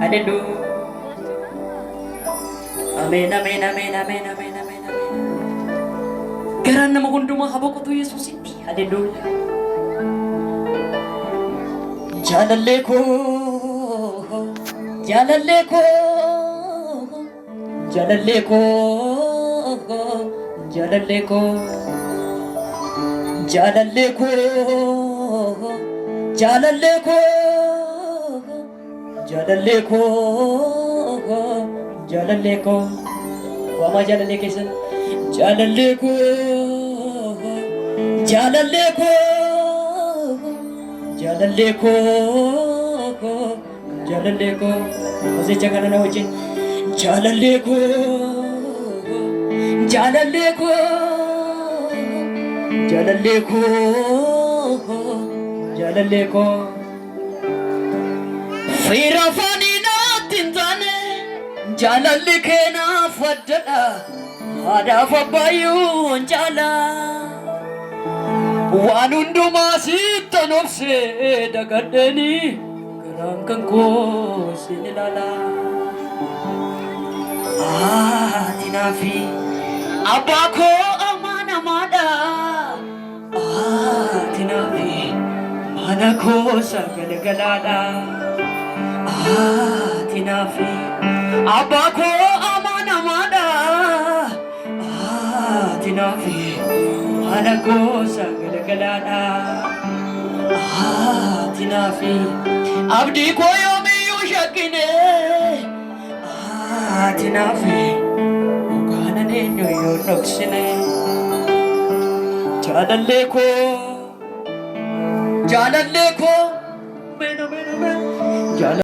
Hallelujah. Amen, amen, amen, amen, amen, amen, amen. Garan na magundumang habok ko to Jesus hindi. Hallelujah. Jalale ko, jalale ko, jalale ko, jalale ko, jalale ko, jalale ko, jalale ko, jalale ko. Wama jalale kesan, jalale ko, jalale ko. Jalale ko, masih jangan nak ucin. Jalale ko, jalale ko, jalale ko, jalale ko. Firafani na tintane, jalale ke na fadla, ada fabayu jala. Wanundu masih tanopse dagadeni kerangkang ko sinilala tinafi abako amana mada tinafi mana ko sa galagalala tinafi abako amana mada tinafi mana ko sa galagalala tinafi abdi ko yomi yushakine tinafi ukana ninyo yunoksine jalale ko